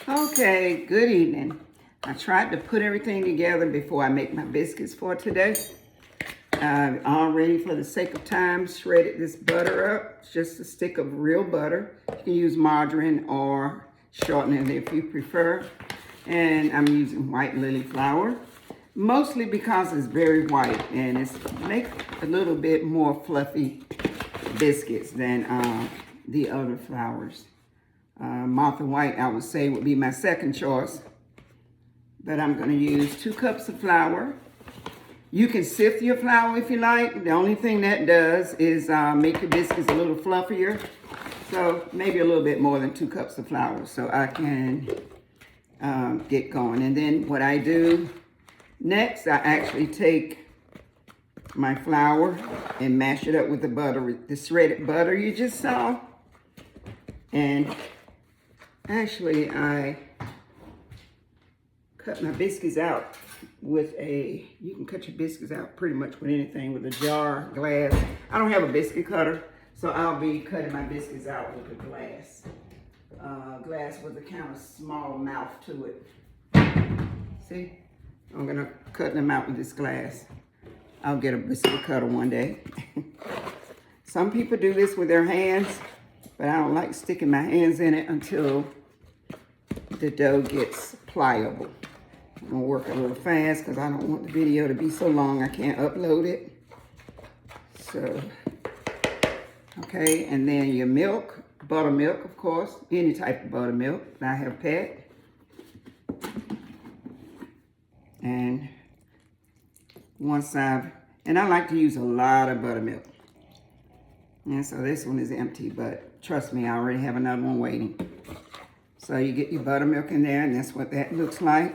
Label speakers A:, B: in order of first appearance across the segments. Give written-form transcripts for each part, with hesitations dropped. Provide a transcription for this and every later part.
A: Okay, good evening. I tried to put everything together before I make my biscuits for today. I've already, for the sake of time, shredded this butter up. It's just a stick of real butter. You can use margarine or shorten it if you prefer. And I'm using white lily flour, mostly because it's very white and it's make a little bit more fluffy biscuits than the other flours. Martha White, I would say, would be my second choice. But I'm going to use 2 cups of flour. You can sift your flour if you like. The only thing that does is make your biscuits a little fluffier. So maybe a little bit more than 2 cups of flour so I can get going. And then what I do next, I actually take my flour and mash it up with the butter, the shredded butter you just saw. And actually, I cut my biscuits out with you can cut your biscuits out pretty much with anything, with a jar, glass. I don't have a biscuit cutter, so I'll be cutting my biscuits out with a glass. Glass with a kind of small mouth to it. See? I'm gonna cut them out with this glass. I'll get a biscuit cutter one day. Some people do this with their hands, but I don't like sticking my hands in it until the dough gets pliable. I'm gonna work a little fast because I don't want the video to be so long I can't upload it. So, okay, and then your milk, buttermilk, of course, any type of buttermilk. I have pet. And and I like to use a lot of buttermilk. And so this one is empty, but trust me, I already have another one waiting. So you get your buttermilk in there, and that's what that looks like.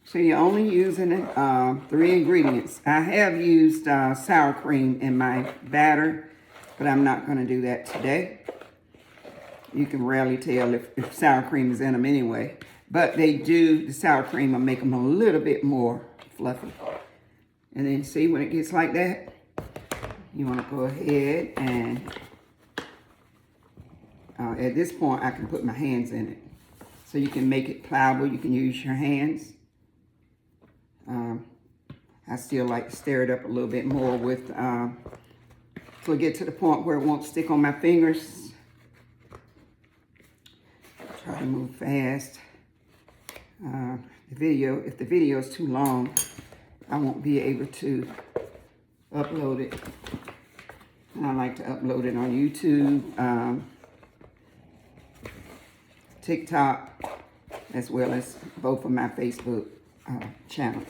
A: So you're only using 3 ingredients. I have used sour cream in my batter, but I'm not going to do that today. You can rarely tell if sour cream is in them anyway. But the sour cream will make them a little bit more fluffy. And then see, when it gets like that, you want to go ahead and at this point I can put my hands in it. So you can make it pliable. You can use your hands. I still like to stir it up a little bit more with, so get to the point where it won't stick on my fingers. Try to move fast. If the video is too long, I won't be able to upload it. And I like to upload it on YouTube, TikTok, as well as both of my Facebook channels.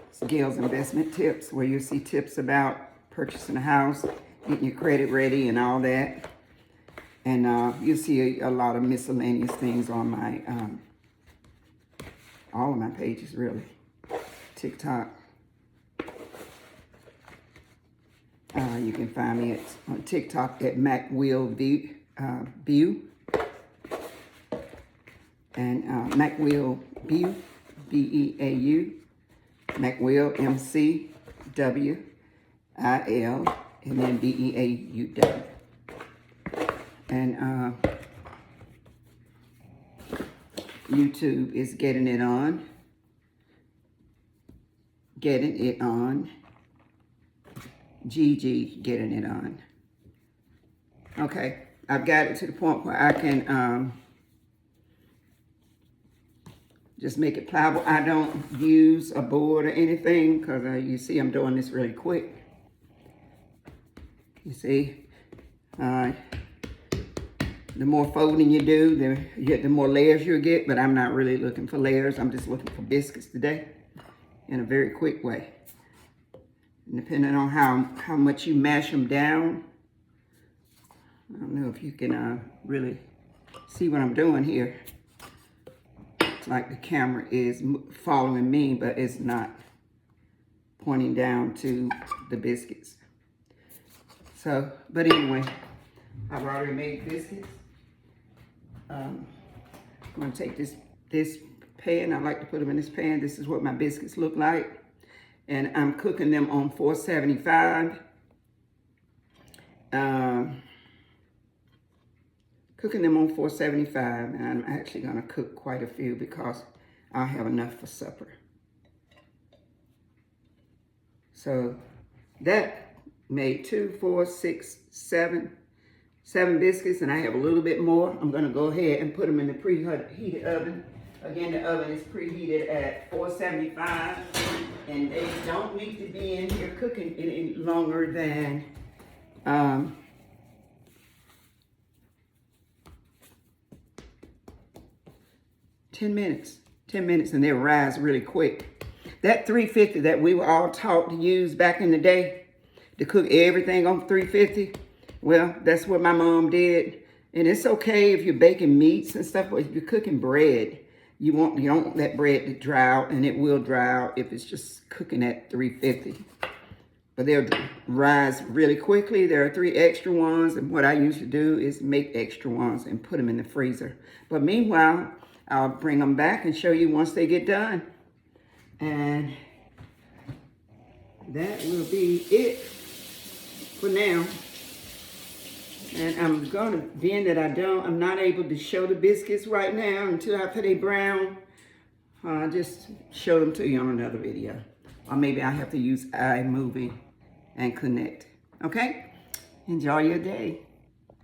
A: It's Gail's Investment Tips, where you'll see tips about purchasing a house, getting your credit ready and all that. And you'll see a lot of miscellaneous things on my, all of my pages really. TikTok. You can find me on TikTok at MacWillBeau. And MacWillBeau, B-E-A-U. MacWill, M-C-W-I-L, and then B-E-A-U-W. And YouTube is Getting It On. Gigi Getting It On. Okay, I've got it to the point where I can just make it pliable. I don't use a board or anything because you see I'm doing this really quick. You see, the more folding you do, the more layers you'll get, but I'm not really looking for layers. I'm just looking for biscuits today in a very quick way. And depending on how much you mash them down, I don't know if you can really see what I'm doing here. It's like the camera is following me, but it's not pointing down to the biscuits. So, but anyway, I've already made biscuits. I'm going to take this pan. I like to put them in this pan. This is what my biscuits look like. And I'm cooking them on 475. cooking them on 475, and I'm actually gonna cook quite a few because I'll have enough for supper. So that made 2, 4, 6, 7 biscuits, and I have a little bit more. I'm gonna go ahead and put them in the preheated oven. Again, the oven is preheated at 475, and they don't need to be in here cooking any longer than 10 minutes. 10 minutes, and they'll rise really quick. That 350 that we were all taught to use back in the day, to cook everything on 350, well, that's what my mom did. And it's okay if you're baking meats and stuff, but if you're cooking bread, you don't want that bread to dry out, and it will dry out if it's just cooking at 350. But they'll rise really quickly. There are 3 extra ones, and what I usually do is make extra ones and put them in the freezer. But meanwhile, I'll bring them back and show you once they get done. And that will be it for now. And I'm gonna, being that I'm not able to show the biscuits right now until after they brown, I'll just show them to you on another video. Or maybe I have to use iMovie and connect. Okay? Enjoy your day.